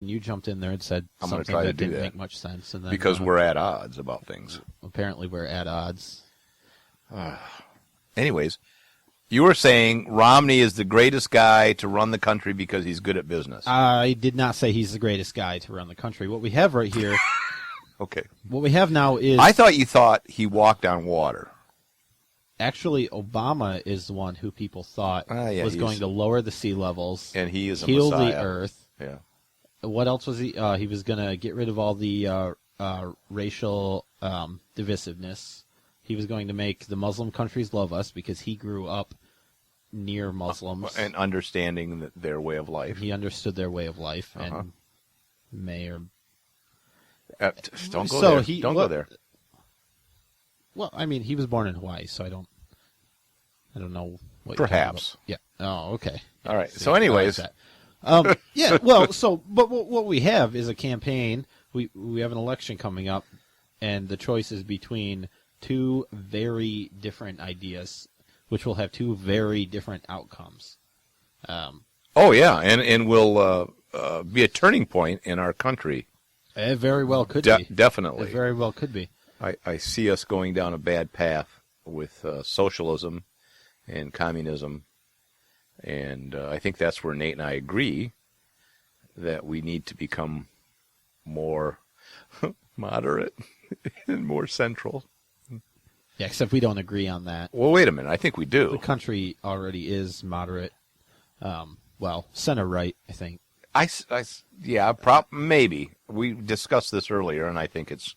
You jumped in there and said I'm going to something try to that do didn't that. make much sense. And then, Because we're at odds about things. Apparently we're at odds. Anyways, you were saying Romney is the greatest guy to run the country because he's good at business. I did not say he's the greatest guy to run the country. What we have right here... Okay. What we have now is... I thought you thought he walked on water. Actually, Obama is the one who people thought was going to lower the sea levels. And he is a heal messiah. the earth. Yeah. What else was he? He was going to get rid of all the racial divisiveness. He was going to make the Muslim countries love us because he grew up near Muslims. And understanding their way of life. He understood their way of life and may or... don't go there. Don't go there. Well, I mean, he was born in Hawaii, so I don't know what. Perhaps. Yeah. Oh, okay. All right. So, anyways, yeah. Well, but what we have is a campaign. We have an election coming up, and the choice is between two very different ideas, which will have two very different outcomes. Oh yeah, and will be a turning point in our country. It very well could be. Definitely. It very well could be. I see us going down a bad path with socialism and communism, and I think that's where Nate and I agree that we need to become more moderate and more central. Yeah, except we don't agree on that. Well, wait a minute. I think we do. The country already is moderate. Center-right, I think. Maybe. We discussed this earlier, and I think it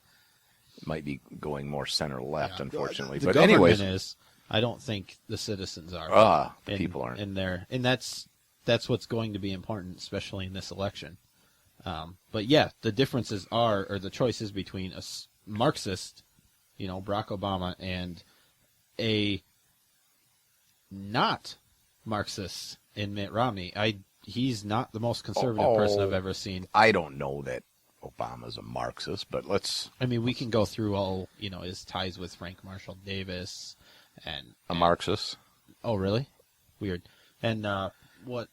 might be going more center-left, unfortunately. The but government anyways, is. I don't think the citizens are. People aren't. And that's what's going to be important, especially in this election. But yeah, the differences or the choices between a Marxist, Barack Obama, and a not Marxist in Mitt Romney. He's not the most conservative person I've ever seen. I don't know that Obama's a Marxist, but let's... I mean, we can go through all, his ties with Frank Marshall Davis and... A Marxist? Oh, really? Weird. And what's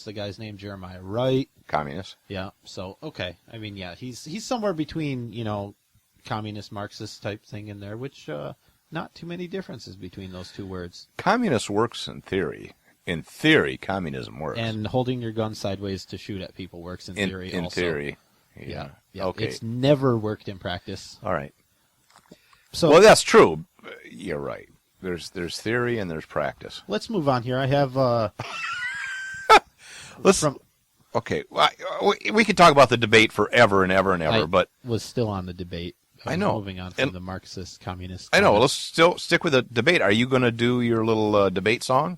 the guy's name? Jeremiah Wright? Communist. Yeah, so, okay. I mean, yeah, he's somewhere between, communist, Marxist type thing in there, which not too many differences between those two words. Communist works in theory. In theory, communism works. And holding your gun sideways to shoot at people works in theory also. In theory. Yeah. Okay. It's never worked in practice. All right. So, well, that's true. You're right. There's theory and there's practice. Let's move on here. I have... Okay. Well, we could talk about the debate forever and ever and ever, but... was still on the debate. I know. Moving on from the Marxist, communist... I know. Well, let's still stick with the debate. Are you going to do your little debate song?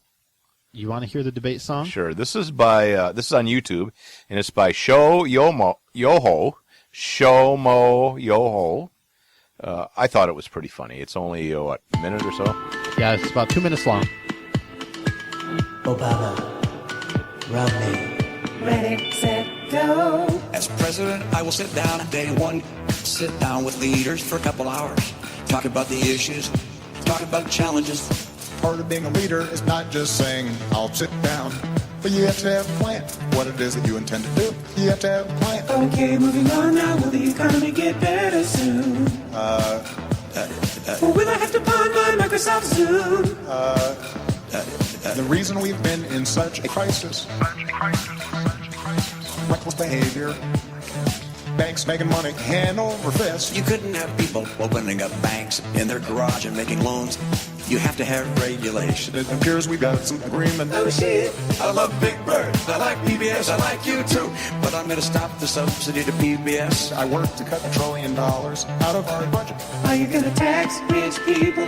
You want to hear the debate song? Sure. This is by this is on YouTube, and it's by Show Yoho. Show Mo Yoho. I thought it was pretty funny. It's only a minute or so. Yeah, it's about 2 minutes long. Obama, Romney, ready, set, go. As president, I will sit down day one. Sit down with leaders for a couple hours. Talk about the issues. Talk about challenges. Part of being a leader is not just saying, I'll sit down. But you have to have a plan. What it is that you intend to do. You have to have a plan. Okay, moving on now. Will the economy get better soon? Or will I have to pawn my Microsoft Zoom? The reason we've been in such a crisis, reckless behavior, banks making money hand over fist. You couldn't have people opening up banks in their garage and making loans. You have to have regulation. It appears we've got some agreement. Oh shit, I love Big Bird. I like PBS, I like you too. But I'm gonna stop the subsidy to PBS. I work to cut $1 trillion out of our budget. Are you gonna tax rich people?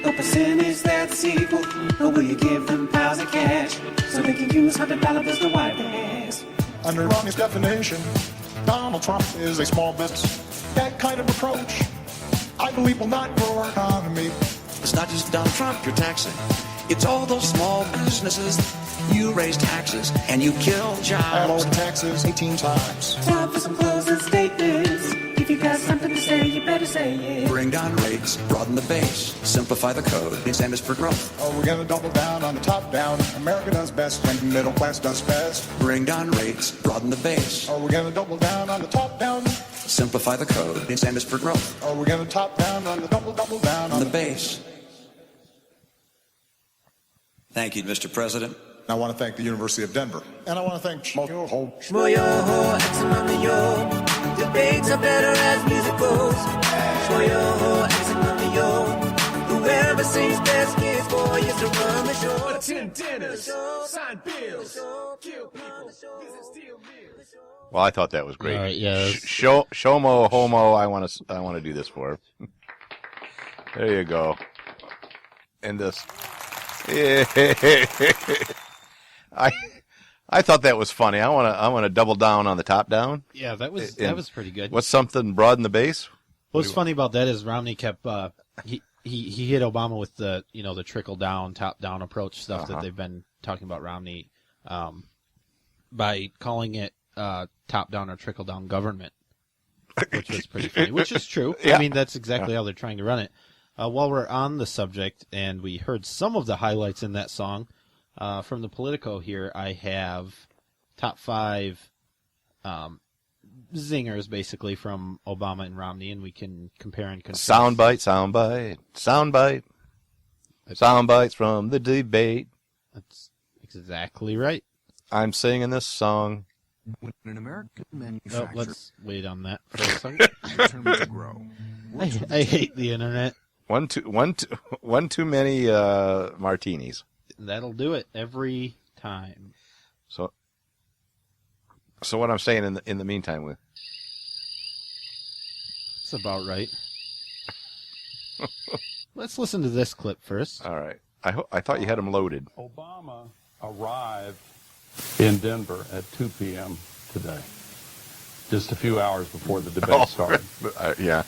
A percentage that's equal? Or will you give them piles of cash so they can use $100 bills to wipe their ass? Under Romney's definition, Donald Trump is a small business. That kind of approach, I believe, will not grow our economy. It's not just Donald Trump you're taxing. It's all those small businesses. You raise taxes and you kill jobs. I lowered taxes 18 times. Time for some closing statements. If you got something to say, you better better say it. Bring down rates, broaden the base, simplify the code, extend us for growth. Oh, we're gonna double down on the top down. America does best when the middle class does best. Bring down rates, broaden the base, Oh, we're gonna double down on the top down. simplify the code, extend us for growth. Oh, we're gonna top down on the double down On the base. Thank you, Mr. President. I want to thank the University of Denver. And I want to thank Moyo, accent on the yo. Debates are better as music goes. Moyo, accent on the yo. Whoever sings best gets boy is to run the show. Attend dinners, sign bills, kill people, visit steel mills. Well, I thought that was great. All right, yeah. Shomo homo. I want to do this for. There you go. And this. I thought that was funny. I want to double down on the top down. Yeah, that was pretty good. What's something broaden the base? What's funny about that is Romney kept he hit Obama with the the trickle down, top down approach stuff that they've been talking about Romney, by calling it top down or trickle down government, which was pretty funny. Which is true. Yeah. I mean, that's exactly how they're trying to run it. While we're on the subject, and we heard some of the highlights in that song from the Politico here, I have top 5 zingers basically from Obama and Romney, and we can compare and contrast. Soundbites from the debate. That's exactly right. I'm singing this song. When an American Oh, manufacturer let's wait on that for a second. determined to grow, I hate the internet. One too many martinis. That'll do it every time. So what I'm saying in the meantime, with That's about right. Let's listen to this clip first. all right. I thought you had them loaded. Obama arrived in Denver at 2 p.m. today, just a few hours before the debate started. Yeah.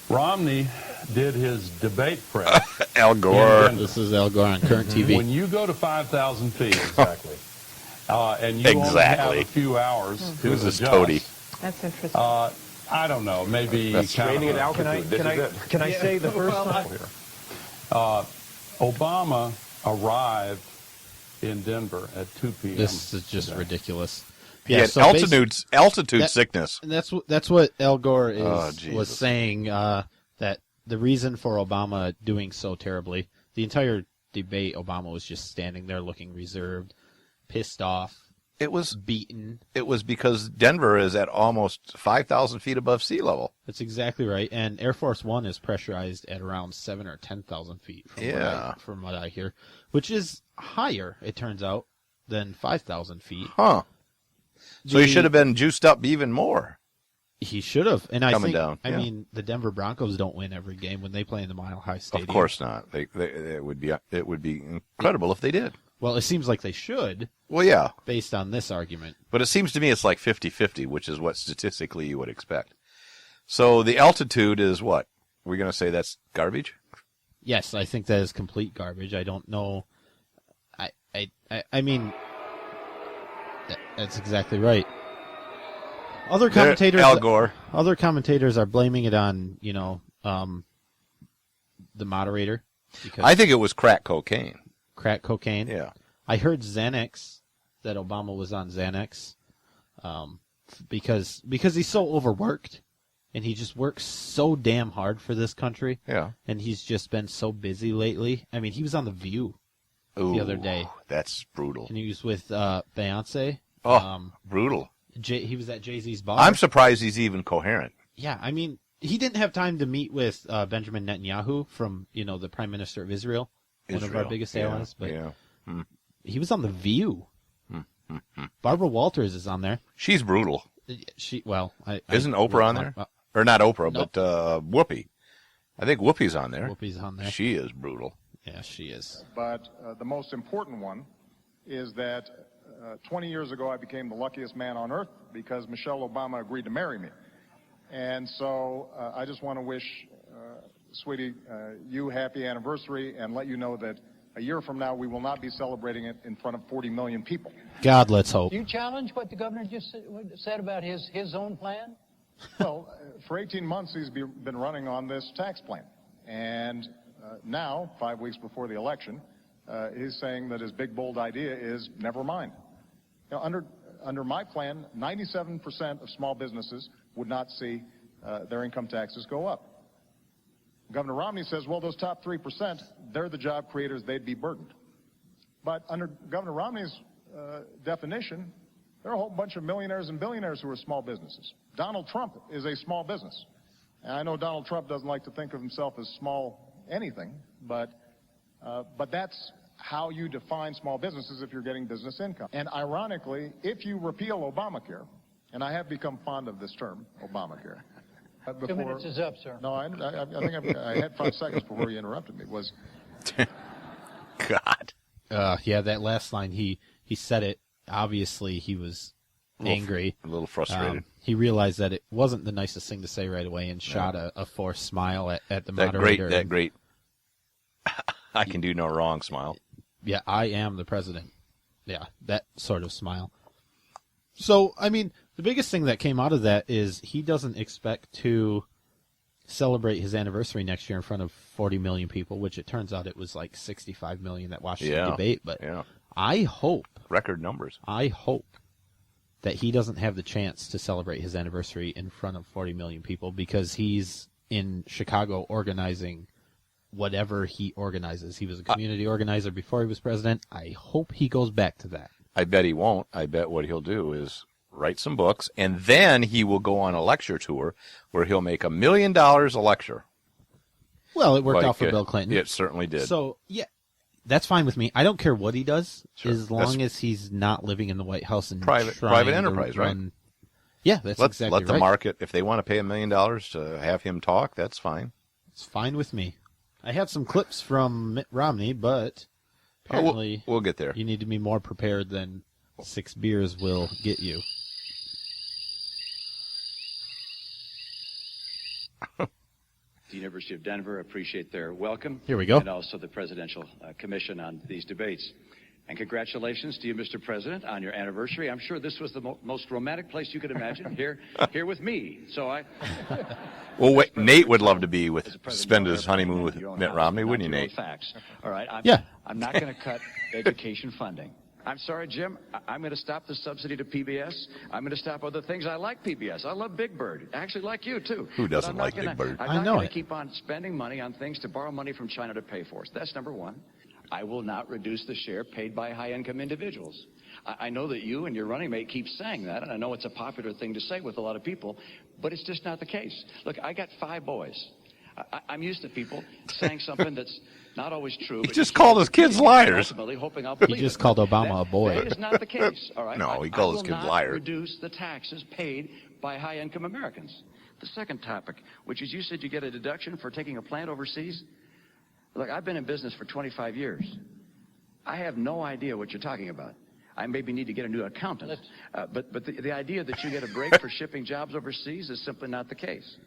Romney did his debate prep. Al Gore. This is Al Gore on current TV. When you go to 5,000 feet, exactly, and you only have a few hours to Who's this adjust, toady? That's interesting. I don't know, maybe That's kind Raining of it out. Can I say the first time? Obama arrived in Denver at 2 p.m. This is just today. ridiculous. He had so altitude that- sickness. And that's what Al Gore Oh, Jesus. was saying, that the reason for Obama doing so terribly, the entire debate, Obama was just standing there looking reserved, pissed off, It was beaten. because Denver is at almost 5,000 feet above sea level. That's exactly right. And Air Force One is pressurized at around 7,000 or 10,000 feet from what I hear, which is higher, it turns out, than 5,000 feet. Huh. So he should have been juiced up even more. He should have. And I Coming think, down, yeah. I mean, the Denver Broncos don't win every game when they play in the Mile High Stadium. Of course not. It would be incredible if they did. Well, it seems like they should, Well, yeah. based on this argument. But it seems to me it's like 50-50, which is what statistically you would expect. So the altitude is what? We're going to say that's garbage? Yes, I think that is complete garbage. I don't know. I mean, that's exactly right. Other commentators, Al Gore. Other commentators are blaming it on the moderator. Because I think it was crack cocaine. crack cocaine. Yeah. I heard Xanax, that Obama was on Xanax, because he's so overworked, and he just works so damn hard for this country. Yeah. And he's just been so busy lately. I mean, he was on The View the other day, That's brutal. and he was with Beyonce. Oh, brutal. He was at Jay-Z's bar. I'm surprised he's even coherent. Yeah, I mean, he didn't have time to meet with Benjamin Netanyahu from, the Prime Minister of Israel, one of our biggest allies, but he was on The View. Barbara Walters is on there. She's brutal. Isn't Oprah on there? Or not Oprah, Nope. but Whoopi. I think Whoopi's on there. Whoopi's on there. She is brutal. Yeah, she is. But the most important one is that 20 years ago I became the luckiest man on earth because Michelle Obama agreed to marry me. And so I just want to wish, sweetie, you happy anniversary and let you know that a year from now we will not be celebrating it in front of 40 million people. God, let's hope. Do you challenge what the governor just said about his own plan? Well, for 18 months, he's been running on this tax plan. And now, 5 weeks before the election, he's saying that his big, bold idea is never mind. You know, under my plan, 97% of small businesses would not see their income taxes go up. Governor Romney says, well, those top 3%, they're the job creators, they'd be burdened. But under Governor Romney's definition, there are a whole bunch of millionaires and billionaires who are small businesses. Donald Trump is a small business. And I know Donald Trump doesn't like to think of himself as small anything, but that's how you define small businesses if you're getting business income. And ironically, if you repeal Obamacare, and I have become fond of this term, Obamacare. 2 minutes is up, sir. No, I think I had 5 seconds before you interrupted me. Was God. Yeah, that last line, he said it. Obviously, he was angry. A little frustrated. He realized that it wasn't the nicest thing to say right away and shot a forced smile at the moderator. That great, I can do no wrong smile. Yeah, I am the president. Yeah, that sort of smile. So, I mean, the biggest thing that came out of that is he doesn't expect to celebrate his anniversary next year in front of 40 million people, which it turns out it was like 65 million that watched the debate. But I hope... Record numbers. I hope that he doesn't have the chance to celebrate his anniversary in front of 40 million people because he's in Chicago organizing whatever he organizes. He was a community organizer before he was president. I hope he goes back to that. I bet he won't. I bet what he'll do is write some books, and then he will go on a lecture tour where he'll make $1 million a lecture. Well, it worked out for Bill Clinton. It certainly did. So, yeah, that's fine with me. I don't care what he does, as long as he's not living in the White House and private enterprise, right? Yeah, that's exactly right. Let the market, if they want to pay $1 million to have him talk, that's fine. It's fine with me. I have some clips from Mitt Romney, but apparently we'll get there. You need to be more prepared than 6 beers will get you. The University of Denver appreciate their welcome. Here we go. And also the Presidential Commission on these debates. And congratulations to you, Mr. President, on your anniversary. I'm sure this was the most romantic place you could imagine, here with me. So Well, wait, Nate would love to spend his honeymoon with Mitt Romney, wouldn't you, Nate? Facts. All right. I'm not going to cut education funding. I'm sorry, Jim. I'm going to stop the subsidy to PBS. I'm going to stop other things. I like PBS. I love Big Bird. Actually, like you, too. Who doesn't like Big Bird? I'm not going to keep on spending money on things to borrow money from China to pay for us. That's number one. I will not reduce the share paid by high-income individuals. I know that you and your running mate keep saying that, and I know it's a popular thing to say with a lot of people, but it's just not the case. Look, I got 5 boys. I'm used to people saying something that's not always true. He just called his kids liars. Hoping I'll he just called Obama a boy. That is not the case, all right? No, he called his kids liars. I will not reduce the taxes paid by high-income Americans. The second topic, which is you said you get a deduction for taking a plant overseas. Look, I've been in business for 25 years. I have no idea what you're talking about. I maybe need to get a new accountant. But the idea that you get a break for shipping jobs overseas is simply not the case.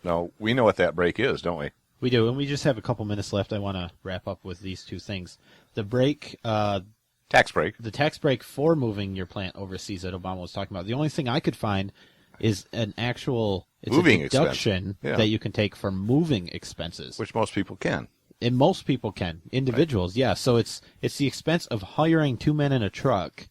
No, we know what that break is, don't we? We do, and we just have a couple minutes left. I want to wrap up with these 2 things. The break... tax break. The tax break for moving your plant overseas that Obama was talking about. The only thing I could find is an actual... It's moving a deduction that you can take for moving expenses. Which most people can. And most people can. Individuals, yeah. So it's the expense of hiring 2 men in a truck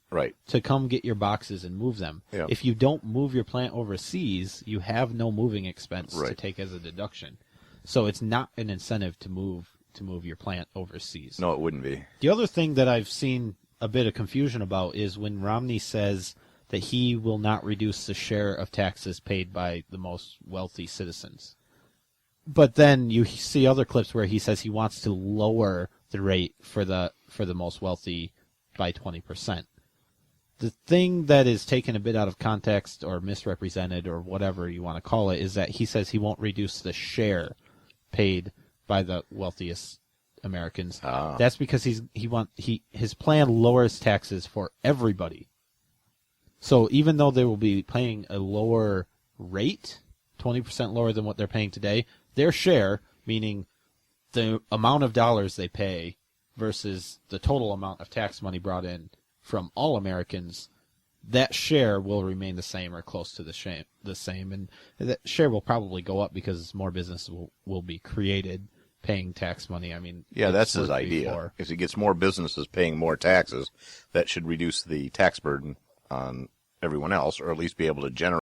to come get your boxes and move them. Yeah. If you don't move your plant overseas, you have no moving expense to take as a deduction. So it's not an incentive to move your plant overseas. No, it wouldn't be. The other thing that I've seen a bit of confusion about is when Romney says that he will not reduce the share of taxes paid by the most wealthy citizens. But then you see other clips where he says he wants to lower the rate for the most wealthy by 20%. The thing that is taken a bit out of context or misrepresented or whatever you want to call it is that he says he won't reduce the share paid by the wealthiest Americans. That's because his plan lowers taxes for everybody. So even though they will be paying a lower rate, 20% lower than what they're paying today, their share, meaning the amount of dollars they pay versus the total amount of tax money brought in from all Americans, that share will remain the same or close to the same, and that share will probably go up because more businesses will be created paying tax money. I mean, yeah, that's his worked idea. before. If he gets more businesses paying more taxes, that should reduce the tax burden on everyone else, or at least be able to generate